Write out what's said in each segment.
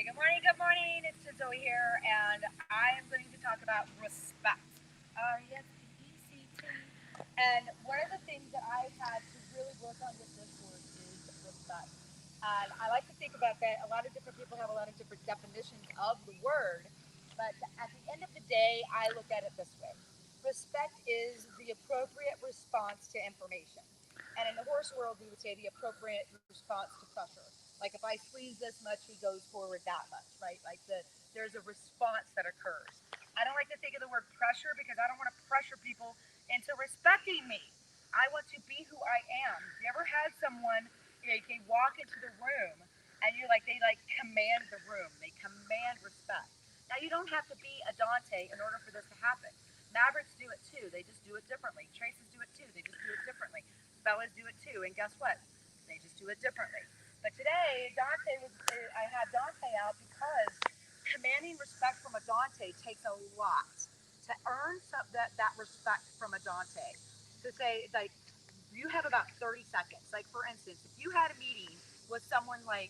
Good morning. It's Zoe here, and I am going to talk about respect. R-E-S-P-E-C-T. And one of the things that I've had to really work on with this word is respect. And I like to think about that. A lot of different people have a lot of different definitions of the word, but at the end of the day, I look at it this way. Respect is the appropriate response to information. And in the horse world, we would say the appropriate response to pressure. Like if I squeeze this much, he goes forward that much, right? There's a response that occurs. I don't like to think of the word pressure because I don't want to pressure people into respecting me. I want to be who I am. You ever had someone, they walk into the room and you're like, they like command the room. They command respect. Now you don't have to be a Dante in order for this to happen. Mavericks do it too. They just do it differently. Traces do it too. They just do it differently. Bellas do it too. And guess what? They just do it differently. But today, I had Dante out because commanding respect from a Dante takes a lot to earn that respect from a Dante. To say, like, you have about 30 seconds. Like, for instance, if you had a meeting with someone like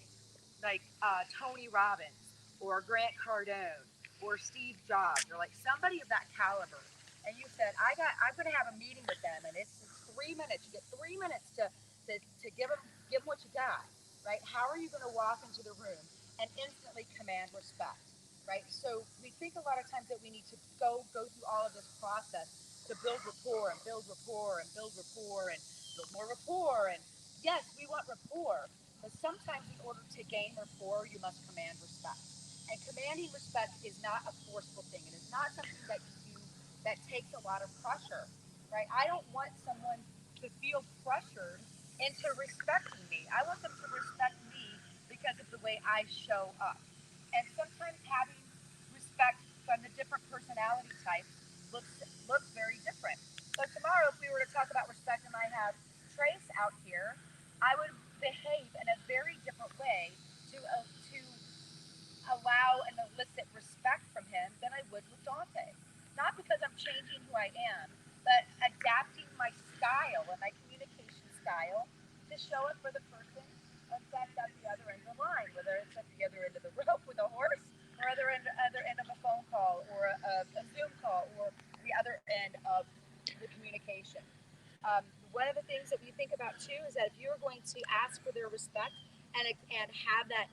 Tony Robbins or Grant Cardone or Steve Jobs or like somebody of that caliber, and you said, I'm going to have a meeting with them, and it's 3 minutes. You get 3 minutes to give them what you got, right? How are you going to walk into the room and instantly command respect, right? So we think a lot of times that we need to go through all of this process to build rapport and build rapport and build rapport and build more rapport. And yes, we want rapport, but sometimes in order to gain rapport, you must command respect. And commanding respect is not a forceful thing. It is not something that you do that takes a lot of pressure, right? I don't want someone to feel pressured into respecting me. I want them to respect me because of the way I show up. And sometimes having respect from the different personality types looks very different. So tomorrow, if we were to talk about respect, and I have Trace out here, I would behave in a very different way to allow and elicit respect from him than I would with Dante. Not because I'm changing who I am, but adapting my style and my communication style to show it for the person that's at the other end of the line, whether it's at the other end of the rope with a horse, or other end of a phone call, or a Zoom call, or the other end of the communication. One of the things that we think about too is that if you're going to ask for their respect and have that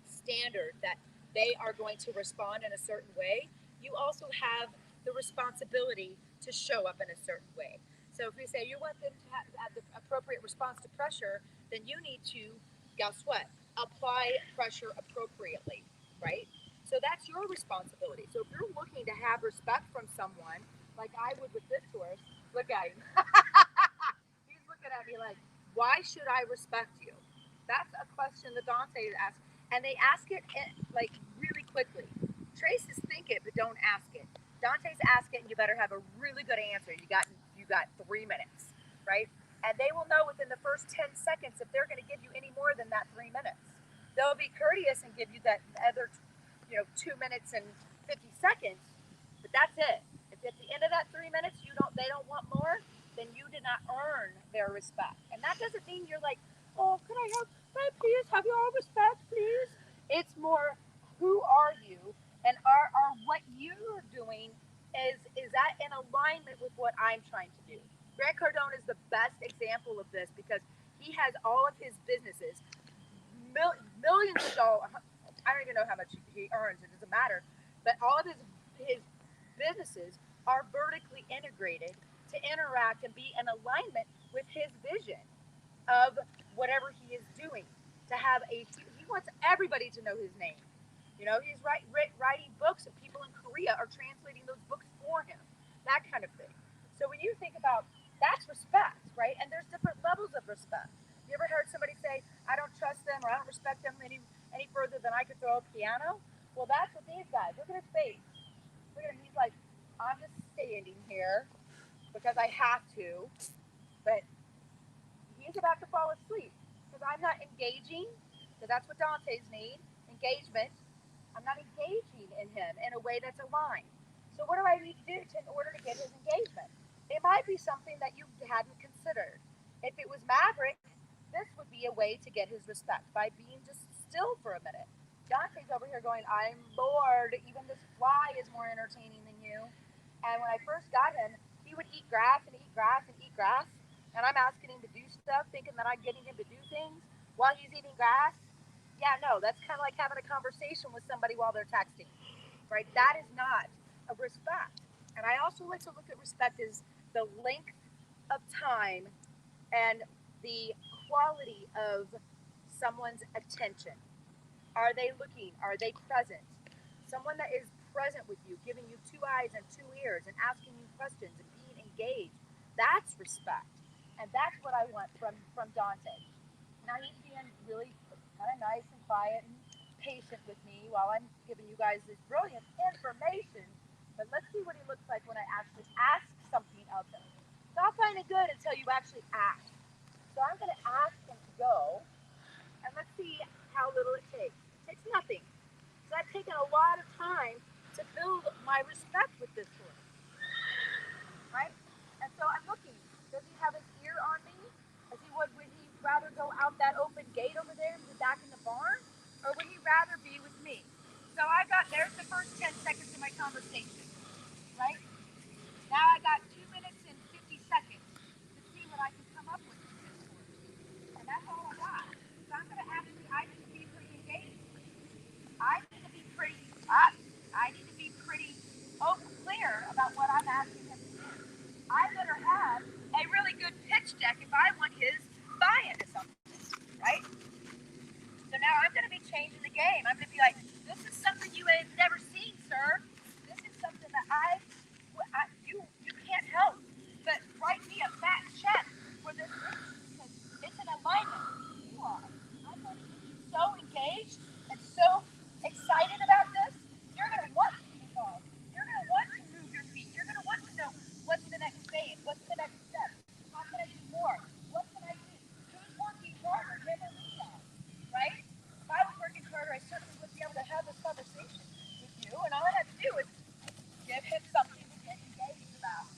standard that they are going to respond in a certain way, you also have the responsibility to show up in a certain way. So if we say you want them to have the appropriate response to pressure, then you need to, guess what? Apply pressure appropriately, right? So that's your responsibility. So if you're looking to have respect from someone, like I would with this horse, look at him. He's looking at me like, why should I respect you? That's a question that Dante asks, and they ask it like really quickly. Traces think it, but don't ask it. Dante's ask it, and you better have a really good answer. You got 3 minutes, right? And they will know within the first 10 seconds if they're going to give you any more than that 3 minutes. They'll be courteous and give you that other, 2 minutes and 50 seconds, but that's it. If at the end of that 3 minutes they don't want more, then you did not earn their respect. And that doesn't mean you're like, oh, can I please have your respect, please? It's more, who are you, and are what you're doing is that in alignment with what I'm trying to do? Grant Cardone is the best example of this because he has all of his businesses, millions of dollars. I don't even know how much he earns. It doesn't matter. But all of his businesses are vertically integrated to interact and be in alignment with his vision of whatever he is doing. To have he wants everybody to know his name. He's writing books, and people in Korea are translating those books for him. That kind of thing. So when you think about that's respect, right? And there's different levels of respect. You ever heard somebody say, "I don't trust them" or "I don't respect them any further than I could throw a piano"? Well, that's what these guys. Look at his face. Look at him. He's like, "I'm just standing here because I have to," but he's about to fall asleep because I'm not engaging. Because that's what Dante's need, engagement. I'm not engaging in him in a way that's aligned. So what do I need to do in order to get his engagement? It might be something that you hadn't considered. If it was Maverick, this would be a way to get his respect by being just still for a minute. Dante's over here going, I'm bored. Even this fly is more entertaining than you. And when I first got him, he would eat grass and eat grass and eat grass. And I'm asking him to do stuff, thinking that I'm getting him to do things while he's eating grass. Yeah, no, that's kind of like having a conversation with somebody while they're texting, right? That is not a respect. And I also like to look at respect as the length of time and the quality of someone's attention. Are they looking? Are they present? Someone that is present with you, giving you two eyes and two ears and asking you questions and being engaged. That's respect. And that's what I want from Dante. Now he's being really kind of nice and quiet and patient with me while I'm giving you guys this brilliant information. But let's see what he looks like when I actually ask something of him. Stop finding good until you actually ask. So I'm going to ask him to go, and let's see how little it takes. It takes nothing. So I've taken a lot of time to build my respect with this horse, right? And so I'm looking. Does he have his ear on me? Would he rather go out that open gate over there and be back in the barn? Or would he rather be with me? So there's the first 10 seconds of my conversation, right? Now I got 2 minutes and 50 seconds to see what I can come up with this horse. And that's all I got. So I need to be pretty engaged. I need to be pretty up. I need to be pretty clear about what I'm asking him to do. I better have a really good pitch deck if I want his buy-in to something, right? So now I'm going to be changing the game. I'm going to be like, this is something you have never seen, sir. This is something that you can't help but write me a fat check for this because it's an alignment with you are. I'm going to get you so engaged and so excited about this. You're going to want to be involved. You're going to want to move your feet. You're going to want to know what's the next phase, what's the next step. How can I do more? What can I do? Who's working harder, him or me now? Right? If I was working harder, I certainly would be able to have this conversation with you, and all I had to do was give him something to get engaged about.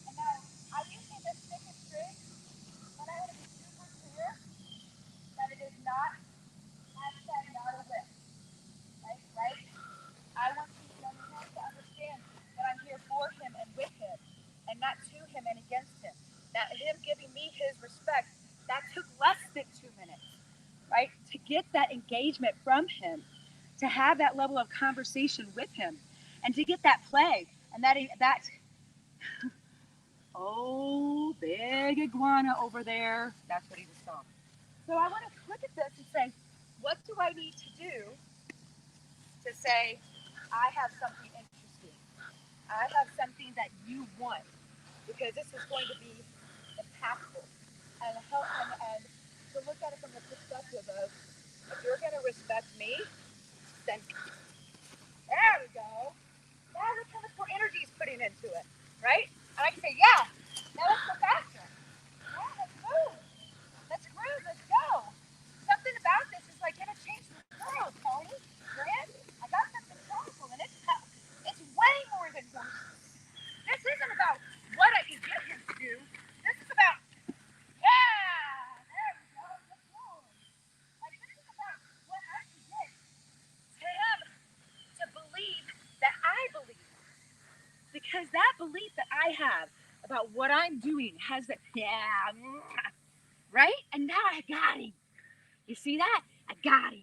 And now, I'm using this stick and string, but I want to be super clear that it is not hashtag not a whip. Right? I want him to understand that I'm here for him and with him, and not to him and against him. Now, him giving me his respect, that took less than 2 minutes, right? To get that engagement from him, to have that level of conversation with him, and to get that play, and that oh, big iguana over there. That's what he just saw. So I want to look at this and say, what do I need to do to say, I have something interesting? I have something that you want because this is going to be impactful and help and to look at it from the perspective of if you're going to respect me, then there we go. Now look how much more energy he's putting into it, right? And I can say, yeah, now let's go faster. Yeah, let's move. Let's groove. Let's go. Something about this is like going to change the world, Tony. Grant, I got something powerful, and it's way more than horses. This isn't about what I can get him to do. This is about, yeah, there we go. Let's move. Like, this is about what I can get to him to believe that I believe. Because that belief that I have about what I'm doing has that, yeah, right? And now I got him. You see that? I got him.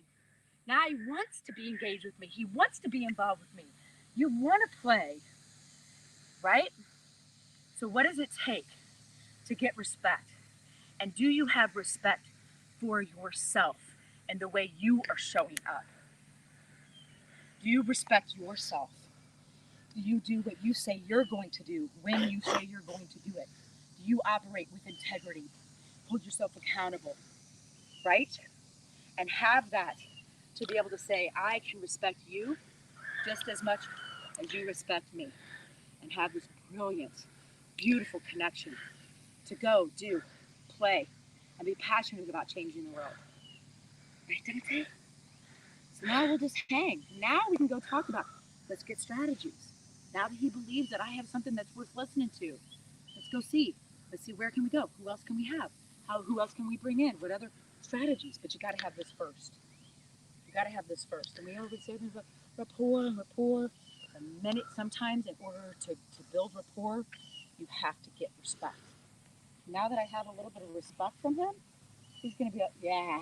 Now he wants to be engaged with me. He wants to be involved with me. You want to play, right? So, what does it take to get respect? And do you have respect for yourself and the way you are showing up? Do you respect yourself? Do you do what you say you're going to do when you say you're going to do it? Do you operate with integrity? Hold yourself accountable, right? And have that to be able to say, I can respect you just as much as you respect me, and have this brilliant, beautiful connection to go, do, play, and be passionate about changing the world. Right, Dante? So now we'll just hang. Now we can go talk about, let's get strategies. Now that he believes that I have something that's worth listening to, let's go see. Let's see, where can we go? Who else can we have? Who else can we bring in? What other strategies? But you got to have this first. You got to have this first. And we always say rapport and rapport. The minute, sometimes in order to build rapport, you have to get respect. Now that I have a little bit of respect from him, he's going to be like, yeah,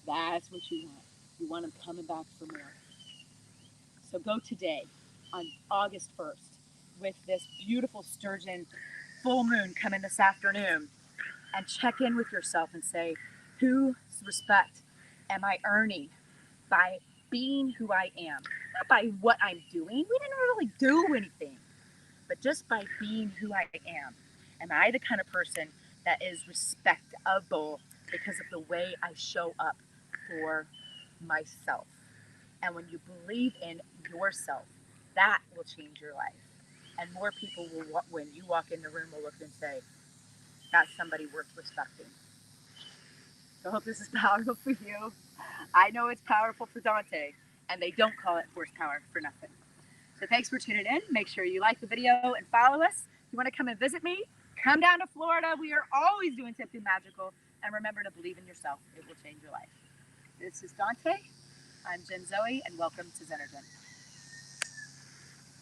that's what you want. You want him coming back for more. So go today on August 1st with this beautiful sturgeon full moon coming this afternoon and check in with yourself and say, whose respect am I earning by being who I am? Not by what I'm doing. We didn't really do anything, but just by being who I am. Am I the kind of person that is respectable because of the way I show up for myself? And when you believe in yourself, that will change your life. And more people will, when you walk in the room, will look and say, that's somebody worth respecting. So I hope this is powerful for you. I know it's powerful for Dante, and they don't call it horsepower for nothing. So thanks for tuning in. Make sure you like the video and follow us. If you want to come and visit me, come down to Florida. We are always doing something magical. And remember to believe in yourself. It will change your life. This is Dante. I'm Jen Zoe, and welcome to Zenergen.